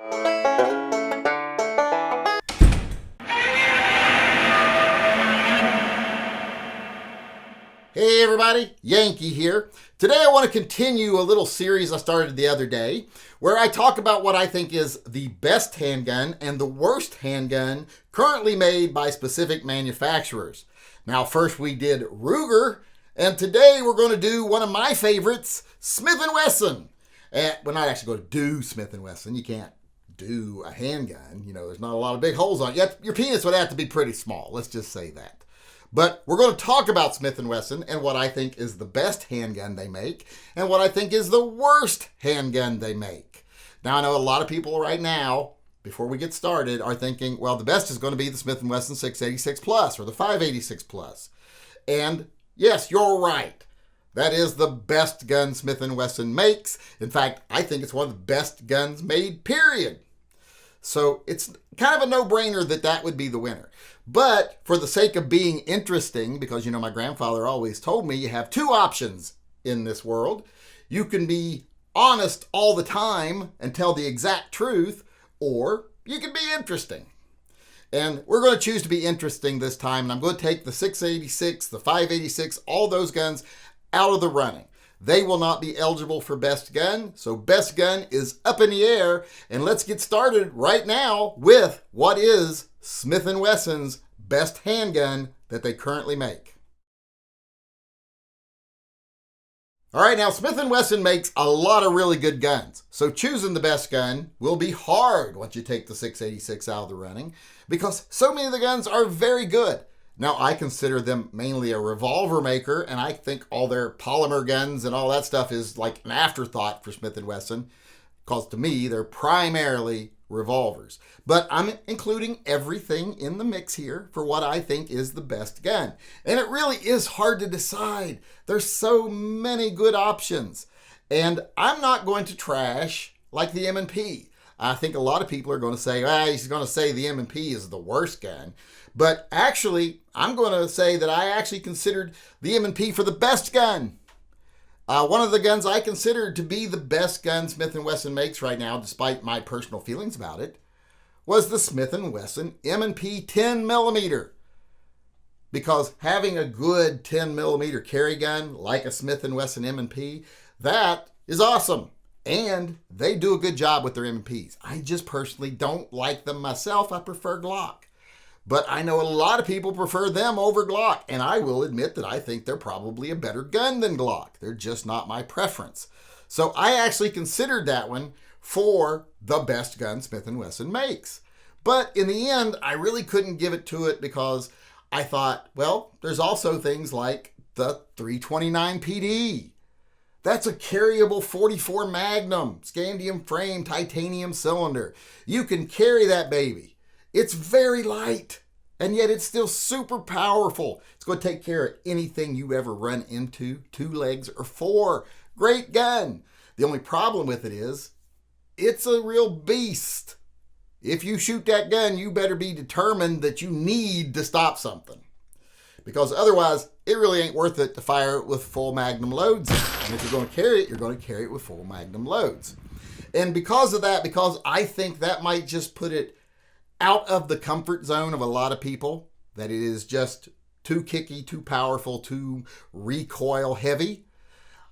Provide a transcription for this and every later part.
Hey everybody, Yankee here. Today I want to continue a little series I started the other day where I talk about what I think is the best handgun and the worst handgun currently made by specific manufacturers. Now first we did Ruger, and today we're going to do one of my favorites, Smith & Wesson. We're not actually going to do Smith & Wesson. You can't do a handgun. You know, there's not a lot of big holes on it. Your penis would have to be pretty small. Let's just say that. But we're going to talk about Smith & Wesson and what I think is the best handgun they make and what I think is the worst handgun they make. Now, I know a lot of people right now, before we get started, are thinking, well, the best is going to be the Smith & Wesson 686 Plus or the 586 Plus. And yes, you're right. That is the best gun Smith & Wesson makes. In fact, I think it's one of the best guns made, period. So it's kind of a no-brainer that that would be the winner. But for the sake of being interesting, because, you know, my grandfather always told me you have two options in this world. You can be honest all the time and tell the exact truth, or you can be interesting. And we're going to choose to be interesting this time, and I'm going to take the 686, the 586, all those guns out of the running. They will not be eligible for best gun, so best gun is up in the air, and let's get started right now with what is Smith & Wesson's best handgun that they currently make. All right, now Smith & Wesson makes a lot of really good guns, so choosing the best gun will be hard once you take the 686 out of the running, because so many of the guns are very good. Now, I consider them mainly a revolver maker, and I think all their polymer guns and all that stuff is like an afterthought for Smith & Wesson, because to me, they're primarily revolvers. But I'm including everything in the mix here for what I think is the best gun. And it really is hard to decide. There's so many good options. And I'm not going to trash like the M&P. I think a lot of people are going to say, he's going to say the M&P is the worst gun. But actually, I'm going to say that I actually considered the M&P for the best gun. One of the guns I considered to be the best gun Smith & Wesson makes right now, despite my personal feelings about it, was the Smith & Wesson M&P 10mm. Because having a good 10mm carry gun like a Smith & Wesson M&P, that is awesome. And they do a good job with their M&Ps. I just personally don't like them myself. I prefer Glock. But I know a lot of people prefer them over Glock, and I will admit that I think they're probably a better gun than Glock. They're just not my preference. So I actually considered that one for the best gun Smith & Wesson makes. But in the end, I really couldn't give it to it because I thought, well, there's also things like the 329 PD. That's a carryable 44 Magnum, scandium frame, titanium cylinder. You can carry that baby. It's very light, and yet it's still super powerful. It's going to take care of anything you ever run into, 2 legs or 4. Great gun. The only problem with it is, it's a real beast. If you shoot that gun, you better be determined that you need to stop something. Because otherwise, it really ain't worth it to fire it with full magnum loads. And if you're going to carry it, you're going to carry it with full magnum loads. And because of that, because I think that might just put it out of the comfort zone of a lot of people, that it is just too kicky, too powerful, too recoil heavy,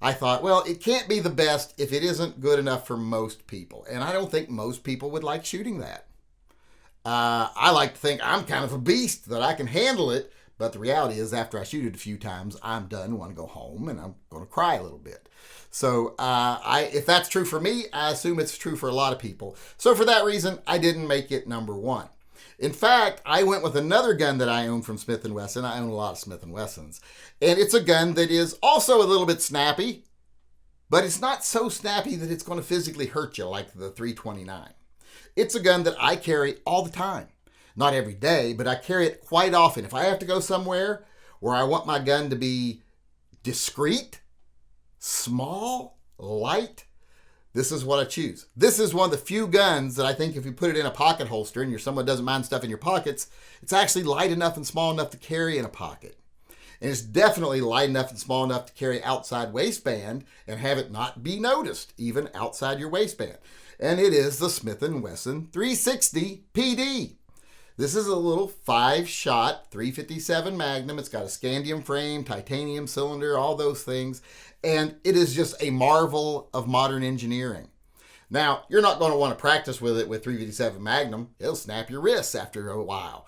I thought, well, it can't be the best if it isn't good enough for most people. And I don't think most people would like shooting that. I like to think I'm kind of a beast, that I can handle it, but the reality is after I shoot it a few times, I'm done, want to go home, and I'm going to cry a little bit. So if that's true for me, I assume it's true for a lot of people. So for that reason, I didn't make it number 1. In fact, I went with another gun that I own from Smith & Wesson. I own a lot of Smith & Wessons. And it's a gun that is also a little bit snappy, but it's not so snappy that it's going to physically hurt you like the 329. It's a gun that I carry all the time. Not every day, but I carry it quite often. If I have to go somewhere where I want my gun to be discreet, small, light, this is what I choose. This is one of the few guns that I think if you put it in a pocket holster and you're someone who doesn't mind stuff in your pockets, it's actually light enough and small enough to carry in a pocket. And it's definitely light enough and small enough to carry outside waistband and have it not be noticed, even outside your waistband. And it is the Smith & Wesson 360 PD. This is a little 5-shot 357 Magnum. It's got a scandium frame, titanium cylinder, all those things. And it is just a marvel of modern engineering. Now, you're not going to want to practice with it with 357 Magnum. It'll snap your wrists after a while.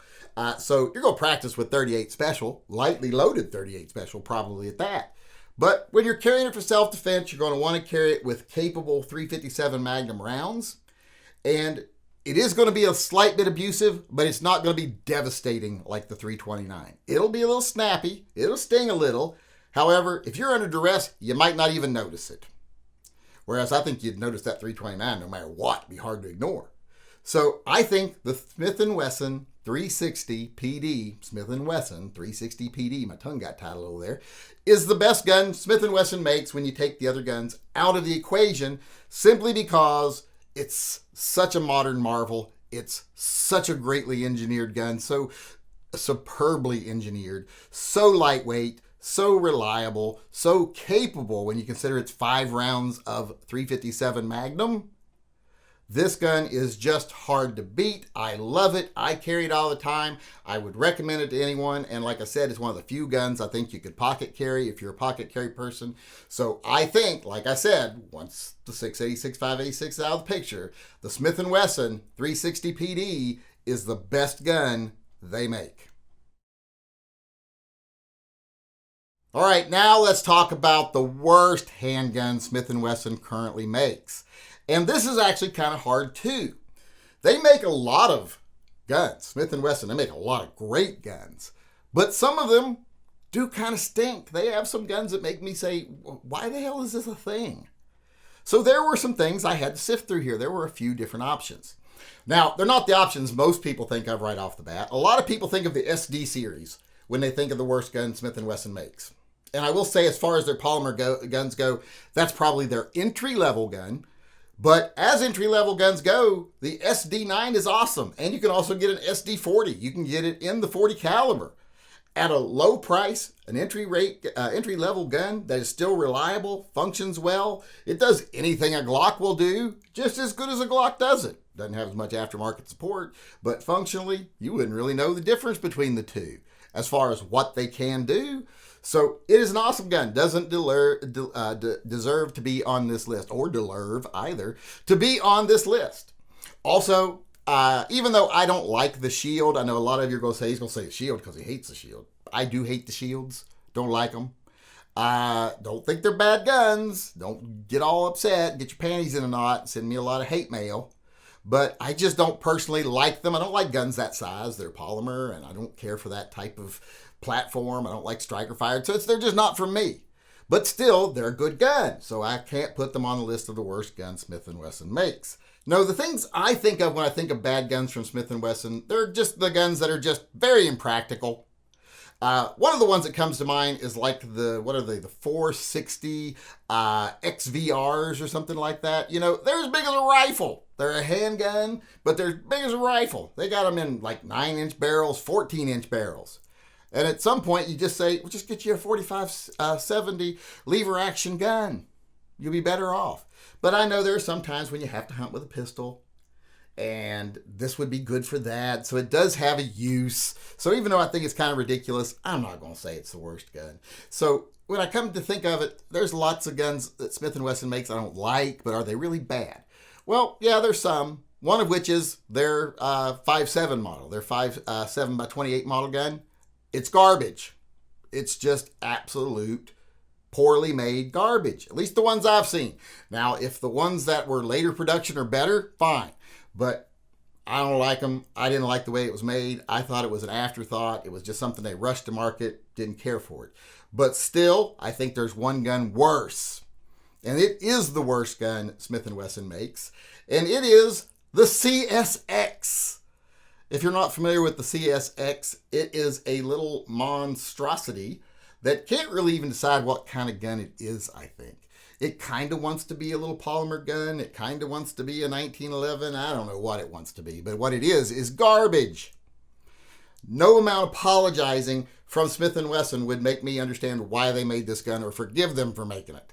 So you're going to practice with 38 Special, lightly loaded 38 Special, probably at that. But when you're carrying it for self-defense, you're going to want to carry it with capable 357 Magnum rounds. And it is going to be a slight bit abusive, but it's not going to be devastating like the 329. It'll be a little snappy. It'll sting a little. However, if you're under duress, you might not even notice it. Whereas I think you'd notice that 329 no matter what. It'd be hard to ignore. So I think the Smith & Wesson 360 PD, Smith & Wesson 360 PD, my tongue got tied a little there, is the best gun Smith & Wesson makes when you take the other guns out of the equation, simply because it's such a modern marvel. It's such a greatly engineered gun, so superbly engineered, so lightweight, so reliable, so capable when you consider it's 5 rounds of 357 Magnum. This gun is just hard to beat. I love it. I carry it all the time. I would recommend it to anyone. And like I said, it's one of the few guns I think you could pocket carry if you're a pocket carry person. So I think, like I said, once the 686, 586 is out of the picture, the Smith & Wesson 360 PD is the best gun they make. All right, now let's talk about the worst handgun Smith & Wesson currently makes. And this is actually kind of hard too. They make a lot of guns. Smith & Wesson, they make a lot of great guns. But some of them do kind of stink. They have some guns that make me say, why the hell is this a thing? So there were some things I had to sift through here. There were a few different options. Now, they're not the options most people think of right off the bat. A lot of people think of the SD series when they think of the worst gun Smith & Wesson makes. And I will say, as far as their polymer guns go, that's probably their entry-level gun. But as entry-level guns go, the SD9 is awesome. And you can also get an SD40. You can get it in the 40 caliber. At a low price, an entry-level gun that is still reliable, functions well. It does anything a Glock will do, just as good as a Glock does it. Doesn't have as much aftermarket support, but functionally, you wouldn't really know the difference between the two as far as what they can do. So it is an awesome gun. Doesn't deserve to be on this list, or deserve either, to be on this list. Also, even though I don't like the shield, I know a lot of you are going to say he's going to say the shield because he hates the shield. I do hate the shields. Don't like them. Don't think they're bad guns. Don't get all upset. Get your panties in a knot. Send me a lot of hate mail. But I just don't personally like them. I don't like guns that size. They're polymer, and I don't care for that type of platform. I don't like striker fired, so they're just not for me. But still, they're a good gun, so I can't put them on the list of the worst guns Smith & Wesson makes. No, the things I think of when I think of bad guns from Smith & Wesson, they're just the guns that are just very impractical. One of the ones that comes to mind is like the 460 XVRs or something like that. You know, they're as big as a rifle. They're a handgun, but they're as big as a rifle. They got them in like 9-inch barrels, 14-inch barrels. And at some point, you just say, well, just get you a 45-70 lever action gun. You'll be better off. But I know there are some times when you have to hunt with a pistol, and this would be good for that. So it does have a use. So even though I think it's kind of ridiculous, I'm not going to say it's the worst gun. So when I come to think of it, there's lots of guns that Smith & Wesson makes I don't like, but are they really bad? Well, yeah, there's some. One of which is their 5.7 model, their 5.7x28 model gun. It's garbage. It's just absolute poorly made garbage. At least the ones I've seen. Now, if the ones that were later production are better, fine. But I don't like them. I didn't like the way it was made. I thought it was an afterthought. It was just something they rushed to market. Didn't care for it. But still, I think there's one gun worse. And it is the worst gun Smith & Wesson makes. And it is the CSX. If you're not familiar with the CSX, it is a little monstrosity that can't really even decide what kind of gun it is, I think. It kind of wants to be a little polymer gun. It kind of wants to be a 1911. I don't know what it wants to be, but what it is garbage. No amount of apologizing from Smith & Wesson would make me understand why they made this gun or forgive them for making it.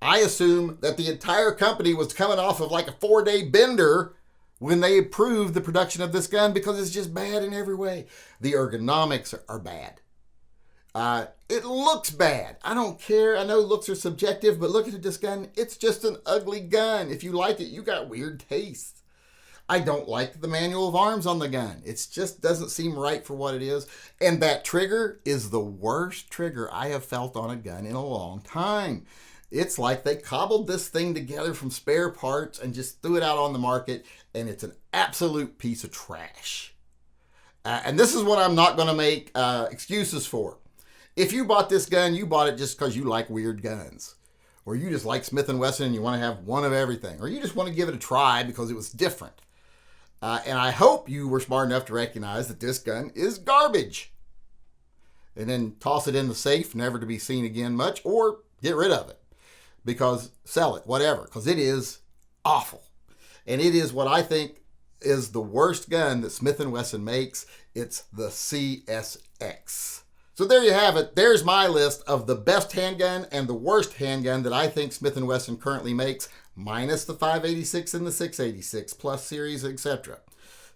I assume that the entire company was coming off of like a 4-day bender when they approved the production of this gun because it's just bad in every way. The ergonomics are bad. It looks bad. I don't care. I know looks are subjective, but looking at this gun, it's just an ugly gun. If you like it, you got weird taste. I don't like the manual of arms on the gun. It just doesn't seem right for what it is. And that trigger is the worst trigger I have felt on a gun in a long time. It's like they cobbled this thing together from spare parts and just threw it out on the market, and it's an absolute piece of trash. And this is what I'm not going to make excuses for. If you bought this gun, you bought it just because you like weird guns. Or you just like Smith & Wesson and you want to have one of everything. Or you just want to give it a try because it was different. And I hope you were smart enough to recognize that this gun is garbage. And then toss it in the safe, never to be seen again much, or get rid of it. Because sell it, whatever. Because it is awful. And it is what I think is the worst gun that Smith & Wesson makes. It's the CSX. So there you have it. There's my list of the best handgun and the worst handgun that I think Smith & Wesson currently makes, minus the 586 and the 686 plus series, etc.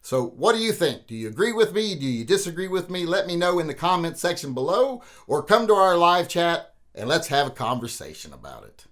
So what do you think? Do you agree with me? Do you disagree with me? Let me know in the comment section below, or come to our live chat and let's have a conversation about it.